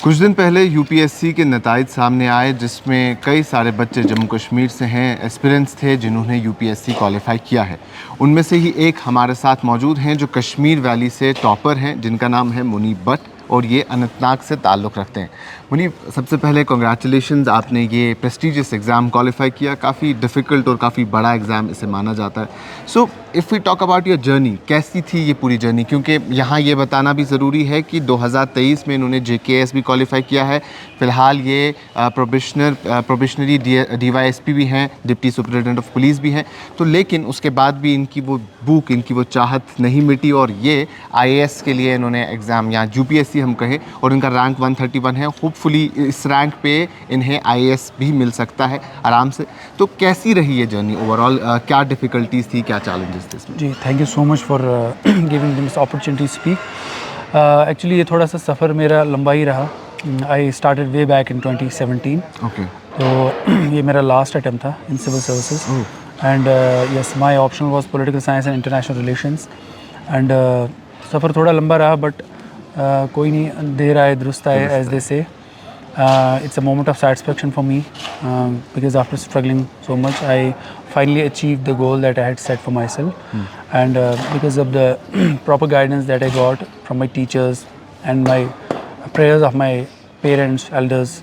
कुछ दिन पहले यूपीएससी के नताइज सामने आए जिसमें कई सारे बच्चे जम्मू कश्मीर से हैं, एस्पिरेंट्स थे जिन्होंने यूपीएससी क्वालिफाई किया है। उनमें से ही एक हमारे साथ मौजूद हैं जो कश्मीर वैली से टॉपर हैं, जिनका नाम है मुनीब भट्ट और ये अनंतनाग से ताल्लुक़ रखते हैं। मुनीब, सबसे पहले कॉन्ग्रेचुलेशंस, आपने ये प्रेस्टिजियस एग्ज़ाम क्वालिफाई किया। काफ़ी डिफ़िकल्ट और काफ़ी बड़ा एग्ज़ाम इसे माना जाता है। So if we talk about your journey, कैसी थी ये पूरी जर्नी? क्योंकि यहाँ ये बताना भी ज़रूरी है कि 2023 में इन्होंने जेकेएस भी क्वालिफाई किया है। फ़िलहाल ये प्रोबेशनरी डीवाईएसपी भी हैं, डिप्टी सुपरिटेंडेंट ऑफ पुलिस भी हैं। तो लेकिन उसके बाद भी इनकी वो भूख, इनकी वो चाहत नहीं मिटी और ये आईएएस के लिए इन्होंने एग्ज़ाम, या यूपीएससी हम कहें, और इनका रैंक 131 है। होपफुली इस रैंक पे इन्हें आईएएस भी मिल सकता है आराम से। तो कैसी रही ये जर्नी ओवरऑल? क्या डिफ़िकल्टीज़ थी, क्या चैलेंजेस थे इसमें? जी, thank you so much for giving this opportunity to speak. Actually ये थोड़ा सा सफ़र मेरा लंबा ही रहा। I started way back in 2017। Okay. तो ये मेरा लास्ट अटेम्प्ट था in civil services and yes, my optional was political science and international relations and सफ़र थोड़ा लंबा रहा, बट कोई नहीं, देर आए दुरुस्त आए, एज दे से। It's a moment of satisfaction for me because after struggling so much, I finally achieved the goal that I had set for myself. And because of the proper guidance that I got from my teachers and my prayers of my parents, elders,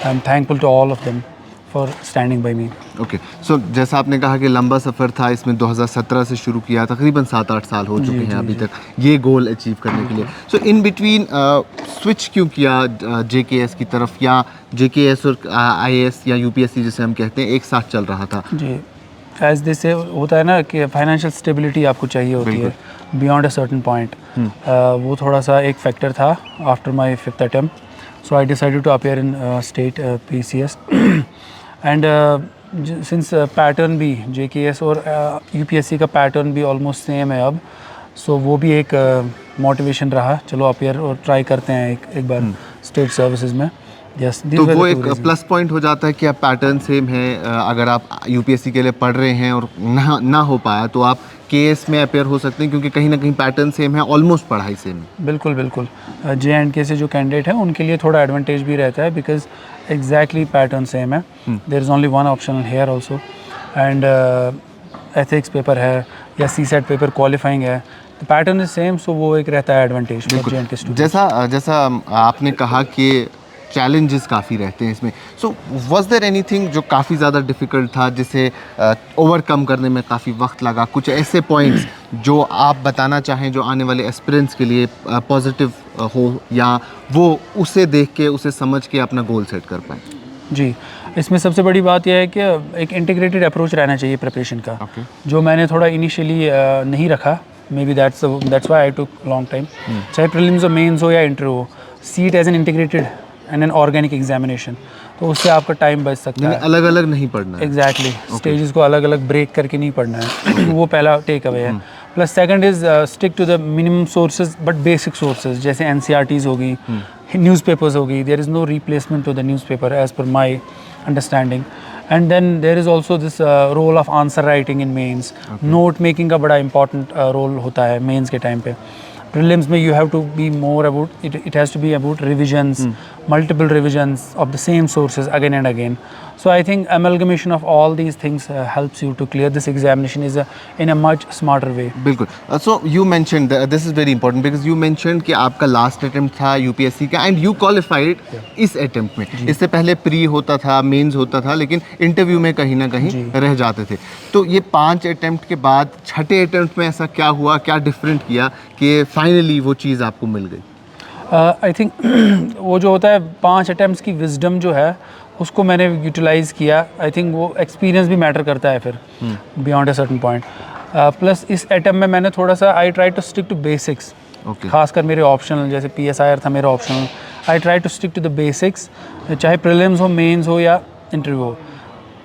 I'm thankful to all of them for standing by me. Okay, so जैसा आपने कहा कि लंबा सफ़र था, इसमें 2017 से शुरू किया, तकरीबन 7-8 साल हो चुके हैं अभी तक ये गोल अचीव करने के लिए। सो इन बिटवीन स्विच क्यों किया जेकेएस की तरफ, या जेकेएस और आईएएस या यूपीएससी जिसे हम कहते हैं एक साथ चल रहा था? जी, एज दिस से होता है ना कि फाइनेंशियल स्टेबिलिटी आपको चाहिए होती है बियॉन्ड अ सर्टन पॉइंट। वो थोड़ा सा एक फैक्टर था after my 5th attempt. So I decided to appear in state PCS and since pattern भी जेकेएस और यूपीएससी का पैटर्न भी ऑलमोस्ट सेम है अब, सो वो भी एक मोटिवेशन रहा, चलो अपीयर और ट्राई करते हैं एक बार स्टेट सर्विसेज में। यस, तो वो एक प्लस पॉइंट हो जाता है कि आप पैटर्न सेम है। अगर आप यूपीएससी के लिए पढ़ रहे हैं और ना हो पाया तो आप केएस में अपेयर हो सकते हैं, क्योंकि कहीं ना कहीं पैटर्न सेम है, ऑलमोस्ट पढ़ाई सेम है। बिल्कुल बिल्कुल। जे.एंड.के से जो कैंडिडेट है उनके लिए थोड़ा एडवांटेज भी रहता है बिकॉज एग्जैक्टली पैटर्न सेम है। There is only one optional here also and ethics paper है या सीसेट पेपर क्वालिफाइंग है, तो पैटर्न इज सेम, सो वो एक रहता है एडवांटेज जे.एंड.के स्टूडेंट। जैसा आपने कहा कि चैलेंजेस काफ़ी रहते हैं इसमें, सो वाज देयर एनीथिंग जो काफ़ी ज़्यादा डिफ़िकल्ट था, जिसे ओवरकम करने में काफ़ी वक्त लगा? कुछ ऐसे पॉइंट्स जो आप बताना चाहें जो आने वाले एस्पिरेंट्स के लिए पॉजिटिव हो, या वो उसे देख के, उसे समझ के अपना गोल सेट कर पाएँ? जी, इसमें सबसे बड़ी बात यह है कि एक इंटीग्रेटेड अप्रोच रहना चाहिए प्रिपरेशन का। जो मैंने थोड़ा इनिशियली नहीं रखा, maybe that's why I took long time. चाहे प्रीलिम्स हो, मेंस हो या इंटरव्यू हो, see it as an integrated and an organic examination, तो उससे आपका टाइम बच सकता है। अलग अलग नहीं पढ़ना है। एग्जैक्टली, स्टेजेस को अलग अलग ब्रेक करके नहीं पढ़ना है। वो पहला टेक अवे है। Plus second is stick to the minimum sources but basic sources, जैसे एनसीईआरटीज होगी, न्यूज़पेपर्स होगी। There is no replacement to the newspaper as per my understanding. And then there is also this role of answer writing in mains. Note making का बड़ा important role होता है mains के time पे। Prelims में you have to be more about it. It has to be about revisions, multiple revisions of the same sources again and again. So I think amalgamation of all these things helps you to clear this examination in a much smarter way. बिल्कुल। So you mentioned this is very important because you mentioned कि आपका last attempt था UPSC का and you qualified इस attempt में। इससे पहले pre होता था, मेंस होता था, लेकिन इंटरव्यू में कहीं ना कहीं रह जाते थे। तो ये 5 अटेम्प्ट के बाद छठे अटेम्प्ट में ऐसा क्या हुआ, क्या डिफरेंट किया कि फाइनली वो चीज़ आपको मिल गई? आई थिंक वो जो होता है 5 अटैम्प्ट्स की विजडम जो है उसको मैंने यूटिलाइज़ किया। आई थिंक वो एक्सपीरियंस भी मैटर करता है फिर beyond a certain point. Plus इस अटैम्प्ट में मैंने थोड़ा सा I try to stick to basics. खासकर मेरे ऑप्शनल, जैसे पीएसआईआर था मेरा optional, I try to stick to the basics. चाहे प्रीलिम्स हो, मेंस हो या इंटरव्यू हो,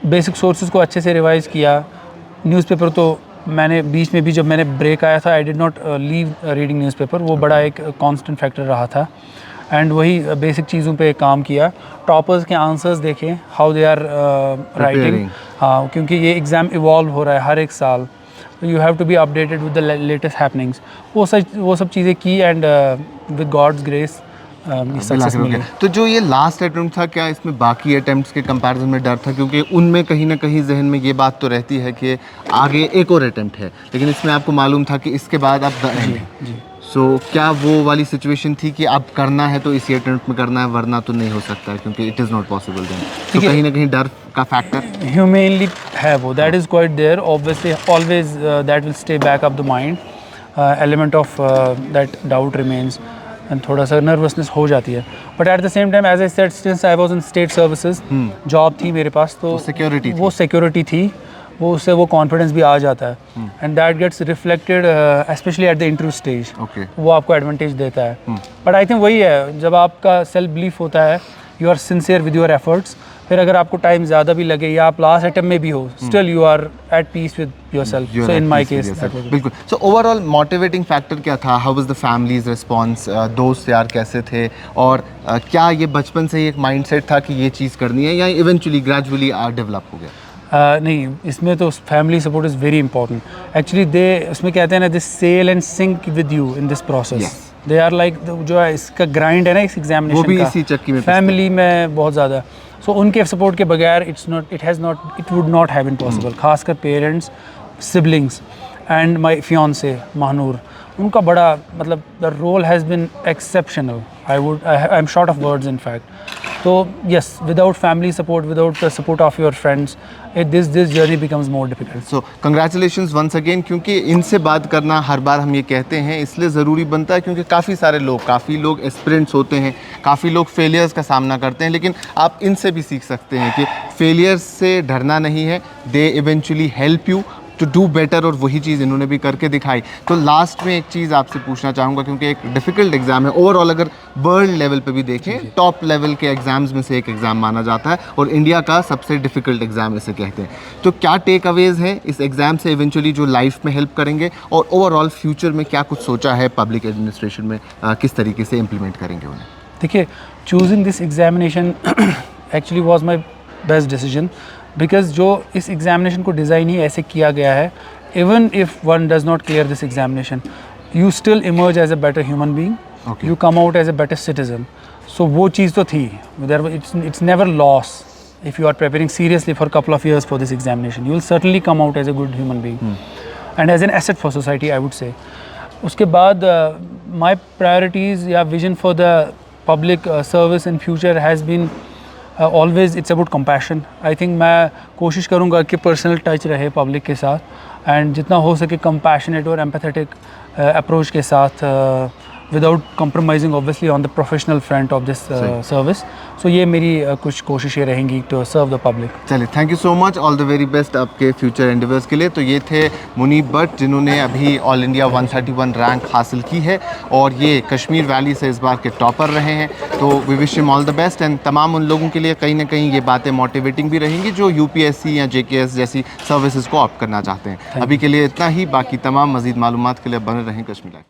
बेसिक सोर्सेज को अच्छे से रिवाइज़ किया। न्यूज़पेपर तो मैंने बीच में भी, जब मैंने ब्रेक आया था, I did not leave reading newspaper. वो बड़ा एक कांस्टेंट फैक्टर रहा था एंड वही बेसिक चीज़ों पे काम किया। टॉपर्स के आंसर्स देखें, हाउ दे आर राइटिंग। हाँ, क्योंकि ये एग्ज़ाम इवॉल्व हो रहा है हर एक साल, तो you have to be updated with the latest happenings. वो सब चीज़ें की and with God's grace success मिली। तो जो ये लास्ट अटेम्प्ट था, क्या इसमें बाकी अटेम्प्ट्स के कंपैरिजन में डर था? क्योंकि उनमें कहीं ना कहीं जहन में ये बात तो रहती है कि आगे एक और अटेम्प्ट है, लेकिन इसमें आपको मालूम था कि इसके बाद अब द एंड है। जी। सो क्या वो वाली सिचुएशन थी कि अब करना है तो इसी अटेम्प्ट में करना है, वरना तो नहीं हो सकता है, क्योंकि it is not possible then? तो कहीं ना कहीं डर का फैक्टर ह्यूमेनली है वो, that is quite there obviously, always that will stay back of the mind, element of that doubt remains and थोड़ा सा नर्वसनेस हो जाती है। But at the same time as I said, since I was in state services, job थी मेरे पास, तो security वो security थी, वो उससे वो कॉन्फिडेंस भी आ जाता है and that gets reflected specially at the interview stage. Okay, वो आपको एडवांटेज देता है। बट आई थिंक वही है, जब आपका सेल्फ बिलीफ होता है, you are sincere with your efforts, फिर अगर आपको टाइम ज़्यादा भी लगे या आप लास्ट अटेम्प्ट में भी हो, still you are at peace with yourself. So in my case बिल्कुल। सो ओवरऑल मोटिवेटिंग फैक्टर क्या था? How was the families response? दोस्त यार कैसे थे? और क्या ये बचपन से ही एक माइंडसेट था कि ये चीज़ करनी है, या इवेंचुअली ग्रेजुअली डेवलप हो गया? नहीं, इसमें तो family support is very important actually. They उसमें कहते हैं ना, this sail and sink with you in this process. They are like, जो है इसका ग्राइंड है ना इस एग्जामिनेशन वो भी का, इसी चक्की में फैमिली में बहुत ज़्यादा। सो उनके सपोर्ट के बगैर it would not have been possible. खासकर parents, siblings and my fiancee Mahnoor, उनका बड़ा मतलब the role has been exceptional. I am short of words in fact. तो yes, without family support, without the support of your friends, this journey becomes more difficult. So congratulations once again, क्योंकि इनसे बात करना हर बार हम ये कहते हैं इसलिए ज़रूरी बनता है क्योंकि काफ़ी लोग एस्पिरेंट्स होते हैं, काफ़ी लोग फेलियर्स का सामना करते हैं, लेकिन आप इनसे भी सीख सकते हैं कि फेलियर्स से डरना नहीं है। They eventually help you to do better, और वही चीज़ इन्होंने भी करके दिखाई। तो लास्ट में एक चीज़ आपसे पूछना चाहूँगा, क्योंकि एक डिफ़िकल्ट एग्ज़ाम है, ओवरऑल अगर वर्ल्ड लेवल पे भी देखें, टॉप लेवल के एग्ज़ाम्स में से एक एग्ज़ाम माना जाता है और इंडिया का सबसे डिफ़िकल्ट एग्ज़ाम इसे कहते हैं। तो क्या टेक अवेज़ हैं इस एग्ज़ाम से इवेंचुअली जो लाइफ में हेल्प करेंगे, और ओवरऑल फ्यूचर में क्या कुछ सोचा है पब्लिक एडमिनिस्ट्रेशन में, किस तरीके से इम्प्लीमेंट करेंगे उन्हें? देखिए, choosing this examination actually was my best decision, because जो इस एग्जामिनेशन को डिज़ाइन ही ऐसे किया गया है, even if one does not clear this examination, you still emerge as a better human being, you come out as a better citizen. So वो चीज़ तो थी, it's never loss if you are preparing seriously for a couple of years for this examination, you will certainly come out as a good human being and as an asset for society, I would say. उसके बाद my priorities या vision for the public service in future has been always it's about compassion. I think मैं कोशिश करूँगा कि personal touch रहे public के साथ and जितना हो सके compassionate और empathetic approach के साथ, without compromising obviously on the professional front of this service. So ये मेरी कुछ कोशिशें रहेंगी to serve the public. चलिए, thank you so much, all the very best आपके फ्यूचर एंडेवर्स के लिए। तो ये थे मुनीब भट्ट, जिन्होंने अभी ऑल इंडिया 131 रैंक हासिल की है और ये कश्मीर वैली से इस बार के टॉपर रहे हैं। तो we wish him all the best, and तमाम उन लोगों के लिए कहीं ना कहीं ये बातें मोटिवेटिंग भी रहेंगी जो यूपीएससी या जेकेएस जैसी सर्विसेज को ऑप्ट करना चाहते हैं। अभी के लिए इतना ही, बाकी तमाम मजीद मालूमात के लिए बने रहें कश्मीर लाइव।